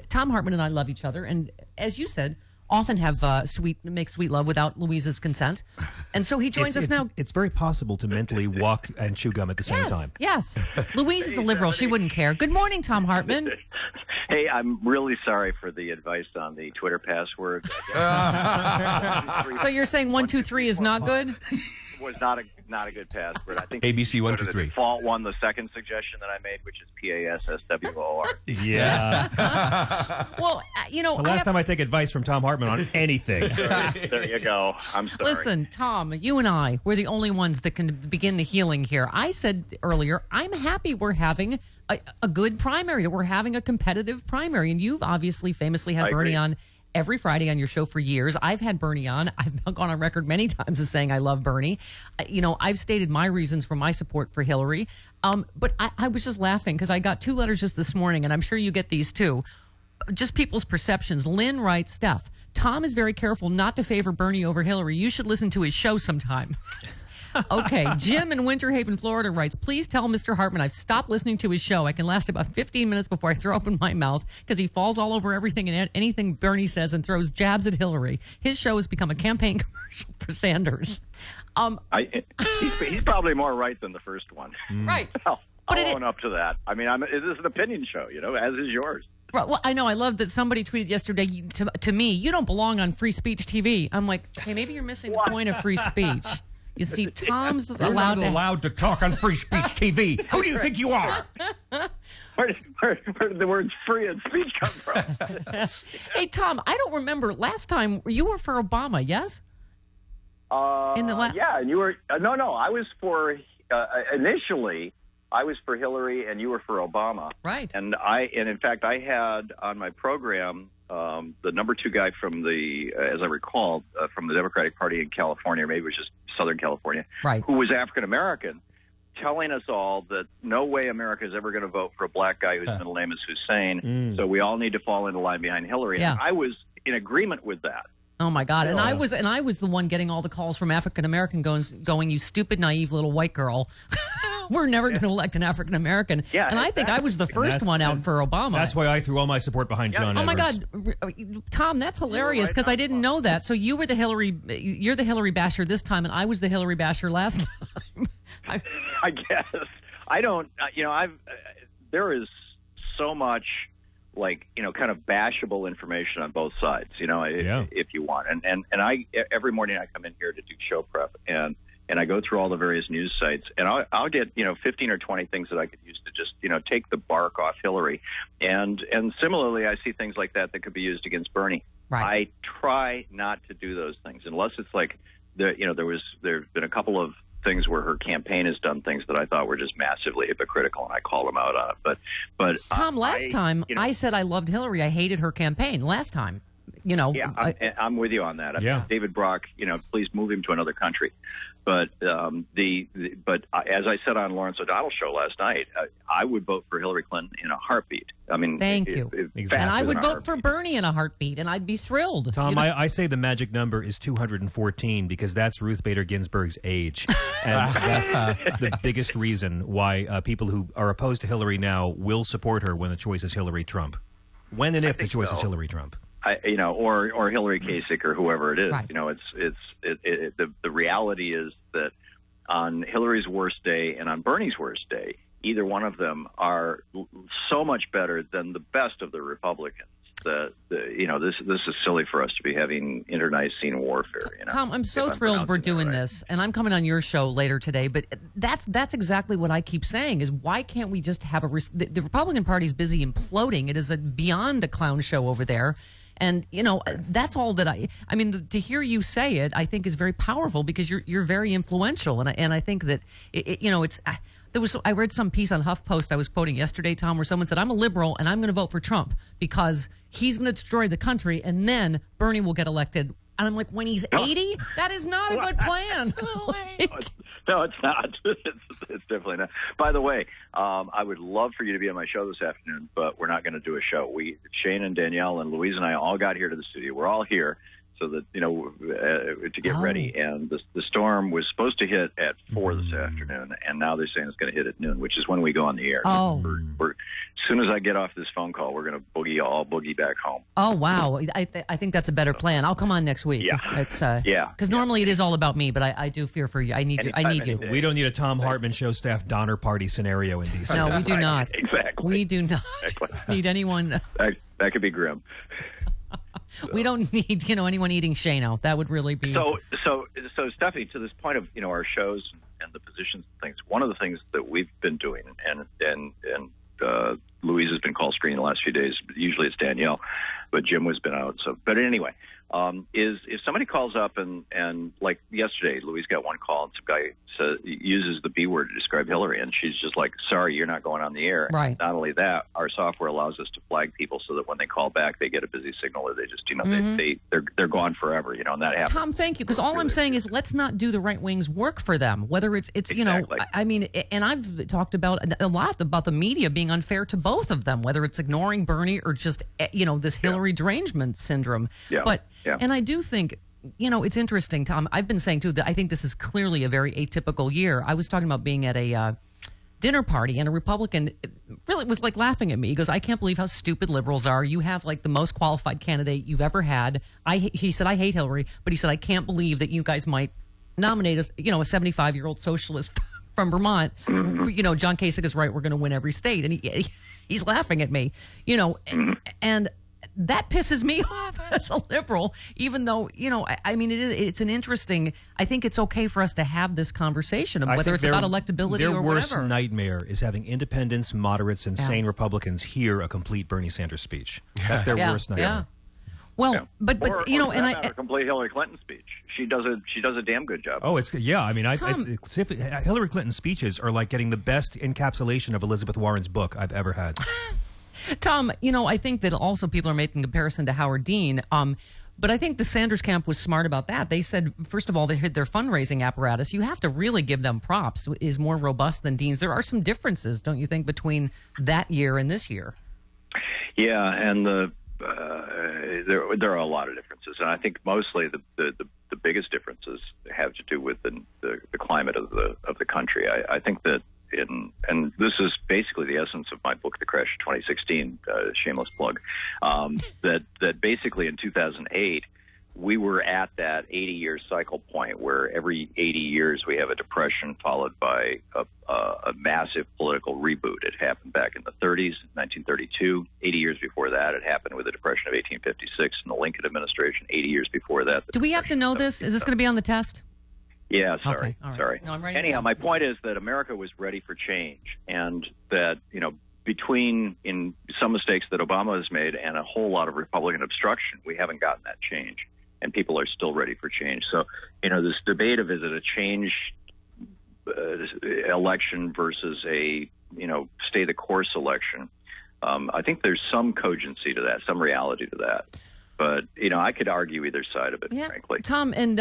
Thom Hartmann and I love each other, and as you said, often have make sweet love without Louise's consent. And so he joins us now. It's very possible to mentally walk and chew gum at the same time. Yes. Louise is a liberal. She wouldn't care. Good morning, Thom Hartmann. Hey, I'm really sorry for the advice on the Twitter password. So you're saying 123 is not good? Was not a good password. I think ABC 123. Default one, the second suggestion that I made, which is PASSWORD. Yeah. Well, So last time I take advice from Thom Hartmann on anything. There you go. I'm sorry. Listen, Tom, you and I, we're the only ones that can begin the healing here. I said earlier, I'm happy we're having a good primary, that we're having a competitive primary. And you've obviously famously had Bernie on every Friday on your show for years. I've had Bernie on. I've gone on record many times as saying I love Bernie. I've stated my reasons for my support for Hillary. But I was just laughing because I got 2 letters just this morning, and I'm sure you get these too. Just people's perceptions. Lynn writes, Steph, Tom is very careful not to favor Bernie over Hillary. You should listen to his show sometime. Okay, Jim in Winter Haven, Florida writes, please tell Mr. Hartmann I've stopped listening to his show. I can last about 15 minutes before I throw open my mouth because he falls all over everything and anything Bernie says and throws jabs at Hillary. His show has become a campaign commercial for Sanders. He's probably more right than the first one. Right. I'll own up to that. I mean, this is an opinion show, as is yours. Well, I know. I love that somebody tweeted yesterday to me, you don't belong on free speech TV. I'm like, hey, maybe you're missing the point of free speech. You see, Tom's allowed to talk on free speech TV. Who do you think you are? Where did the words free and speech come from? Hey, Tom, I don't remember. Last time, you were for Obama, yes? Yeah, and you were... No, I was for... initially, I was for Hillary, and you were for Obama. Right. And in fact, I had on my program... the number 2 guy from as I recall, from the Democratic Party in California, or maybe it was just Southern California, right, who was African American, telling us all that no way America is ever going to vote for a black guy whose middle name is Hussein. So we all need to fall into line behind Hillary. Yeah. And I was in agreement with that. Oh my God! And I was the one getting all the calls from African American going, you stupid, naive little white girl. We're never going to elect an African American. Yeah, and I think I was the first one out for Obama. That's why I threw all my support behind John Edwards. Oh my God, Tom, that's hilarious because I didn't know that. So you're the Hillary basher this time, and I was the Hillary basher last time. I guess I don't. There is so much kind of bashable information on both sides. If you want, and I every morning I come in here to do show prep and I go through all the various news sites, and I'll get 15 or 20 things that I could use to just take the bark off Hillary, and similarly I see things like that could be used against Bernie. Right. I try not to do those things unless it's like there've been a couple of things where her campaign has done things that I thought were just massively hypocritical, and I call them out on it. But Tom, last time I said I loved Hillary, I hated her campaign. Last time. Yeah, I'm with you on that. Yeah. David Brock, please move him to another country. But but as I said on Lawrence O'Donnell's show last night, I would vote for Hillary Clinton in a heartbeat. I mean, thank you. Exactly. And I would vote for Bernie in a heartbeat, and I'd be thrilled. Tom, I say the magic number is 214 because that's Ruth Bader Ginsburg's age, and that's the biggest reason why people who are opposed to Hillary now will support her when the choice is Hillary Trump. When and if the choice is Hillary Trump. Or Hillary Kasich or whoever it is. Right. The reality is that on Hillary's worst day and on Bernie's worst day, either one of them are so much better than the best of the Republicans. This is silly for us to be having internecine warfare. Tom, I'm so thrilled we're doing this, and I'm coming on your show later today. But that's exactly what I keep saying: is why can't we just have the Republican Party's busy imploding? It is beyond a clown show over there. And, that's all that I mean, to hear you say it, I think is very powerful because you're very influential. And I think that, I read some piece on HuffPost I was quoting yesterday, Tom, where someone said, I'm a liberal and I'm going to vote for Trump because he's going to destroy the country and then Bernie will get elected. And I'm like, when he's 80, that is not a good plan. No, it's not. It's definitely not. By the way, I would love for you to be on my show this afternoon, but we're not going to do a show. Shane and Danielle and Louise and I all got here to the studio. We're all here. so that to get ready. And the storm was supposed to hit at 4 this afternoon, and now they're saying it's going to hit at noon, which is when we go on the air. Oh, as soon as I get off this phone call, we're going to boogie back home. Oh wow, I think that's a better plan. I'll come on next week. Yeah, it's because normally it is all about me, but I do fear for you. I need you. We don't need a Thom Hartmann show staff Donner Party scenario in DC. No, we do not. Exactly. We do not need anyone. That could be grim. We don't need anyone eating Shano. That would really be so. Stephanie, to this point of our shows and the positions and things. One of the things that we've been doing, and Louise has been call screening the last few days. Usually it's Danielle, but Jim has been out. But anyway, is if somebody calls up and like yesterday, Louise got one call and some guy uses the B word to describe Hillary, and she's just like, "Sorry, you're not going on the air." Right. Not only that, our software allows us to flag people so that when they call back, they get a busy signal, or they just they're gone forever. And that happens. Tom, thank you. Because all I'm saying is let's not do the right wing's work for them. Whether it's exactly. I mean, and I've talked about a lot about the media being unfair to both of them, whether it's ignoring Bernie or just this Hillary derangement syndrome. Yeah. And I do think. It's interesting, Tom. I've been saying, too, that I think this is clearly a very atypical year. I was talking about being at a dinner party, and a Republican really was like laughing at me. He goes, I can't believe how stupid liberals are. You have like the most qualified candidate you've ever had. He said, I hate Hillary, but he said, I can't believe that you guys might nominate a 75-year-old socialist from Vermont. Mm-hmm. John Kasich is right. We're going to win every state. And he's laughing at me, and that pisses me off as a liberal, even though, I mean, it's an interesting, I think it's okay for us to have this conversation of whether it's about electability or whatever. Their worst nightmare is having independents, moderates, and sane Republicans hear a complete Bernie Sanders speech. That's their worst nightmare. Yeah. Well, but a complete Hillary Clinton speech. She does a damn good job. Oh, I mean, Hillary Clinton's speeches are like getting the best encapsulation of Elizabeth Warren's book I've ever had. Tom, I think that also people are making comparison to Howard Dean. But I think the Sanders camp was smart about that. They said, first of all, they hit their fundraising apparatus. You have to really give them props. Is more robust than Dean's. There are some differences, don't you think, between that year and this year? Yeah, and there are a lot of differences, and I think mostly the biggest differences have to do with the climate of the country. I think that. And this is basically the essence of my book, The Crash of 2016, shameless plug, that basically in 2008, we were at that 80-year cycle point where every 80 years we have a depression followed by a massive political reboot. It happened back in the 30s, 1932. 80 years before that, it happened with the Depression of 1856 in the Lincoln administration. 80 years before that. Do we have to know this? Is this going to be on the test? Yeah, sorry. Okay, sorry. No, I'm ready. Anyhow, my point is that America was ready for change, and that, between in some mistakes that Obama has made and a whole lot of Republican obstruction, we haven't gotten that change, and people are still ready for change. So, this debate of is it a change election versus a, stay the course election, I think there's some cogency to that, some reality to that. But, I could argue either side of it, frankly. Tom, and,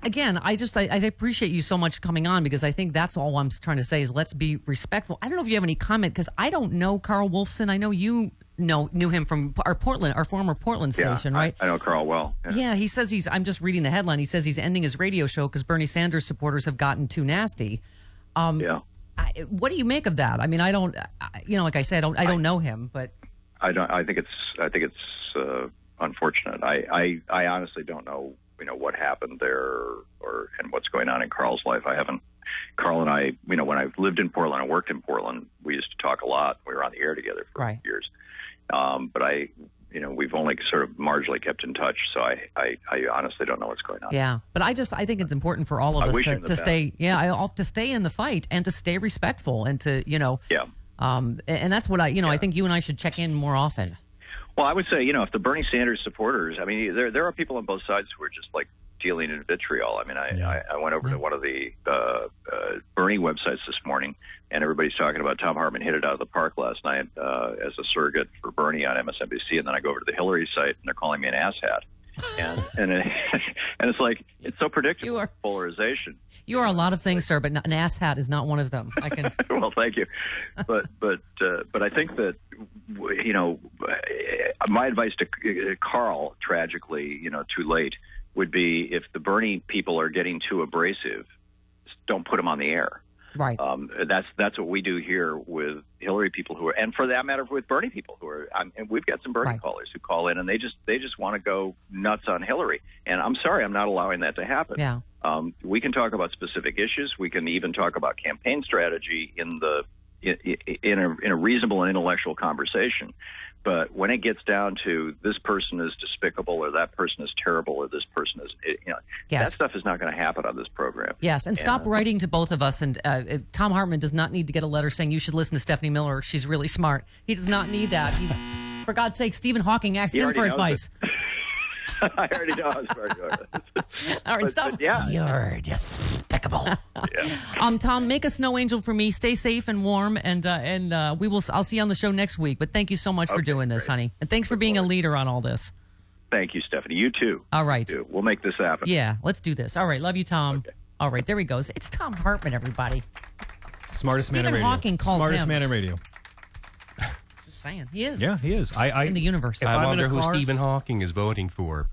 again, I appreciate you so much coming on because I think that's all I'm trying to say is let's be respectful. I don't know if you have any comment because I don't know Carl Wolfson. I know you knew him from our former Portland station, right? I know Carl well. Yeah, he says I'm just reading the headline. He says he's ending his radio show because Bernie Sanders supporters have gotten too nasty. What do you make of that? I mean, I don't, like I said, I don't know him, but. I think it's unfortunate. I honestly don't know, what happened there and what's going on in Carl's life. Carl and I, when I lived in Portland and worked in Portland, we used to talk a lot. We were on the air together for years. But we've only sort of marginally kept in touch. So I honestly don't know what's going on. Yeah. But I think it's important for all of us to stay, to stay in the fight and to stay respectful and to, and that's what I think you and I should check in more often. Well, I would say, if the Bernie Sanders supporters, I mean, there are people on both sides who are just like dealing in vitriol. I mean, I went over to one of the Bernie websites this morning, and everybody's talking about Thom Hartmann hit it out of the park last night as a surrogate for Bernie on MSNBC, and then I go over to the Hillary site, and they're calling me an asshat. and and it's like it's so predictable. Polarization. You are a lot of things, sir, but an asshat is not one of them. I can. Well, thank you, but I think that my advice to Carl, tragically, too late, would be if the Bernie people are getting too abrasive, don't put them on the air. Right. That's what we do here with Hillary people who are, and for that matter, with Bernie people who are. And we've got some Bernie callers who call in, and they just want to go nuts on Hillary. And I'm sorry, I'm not allowing that to happen. Yeah. We can talk about specific issues. We can even talk about campaign strategy in a reasonable and intellectual conversation. But when it gets down to this person is despicable or that person is terrible or this person is, that stuff is not going to happen on this program. Yes, and stop writing to both of us. And Thom Hartmann does not need to get a letter saying you should listen to Stephanie Miller. She's really smart. He does not need that. He's, for God's sake, Stephen Hawking asked him for advice. I already know. I was very good. All right, stop. Yeah. You're despicable. Tom, make a snow angel for me. Stay safe and warm, and I'll see you on the show next week. But thank you so much for doing this, honey, and thanks for being a leader on all this. Thank you, Stephanie. You too. All right, we'll make this happen. Yeah, let's do this. All right, love you, Tom. Okay. All right, there he goes. It's Thom Hartmann, everybody. Smartest man in radio. Hawking calls Smartest him. man in radio. Just saying, he is. Yeah, he is. In the universe. I wonder who Stephen Hawking is voting for.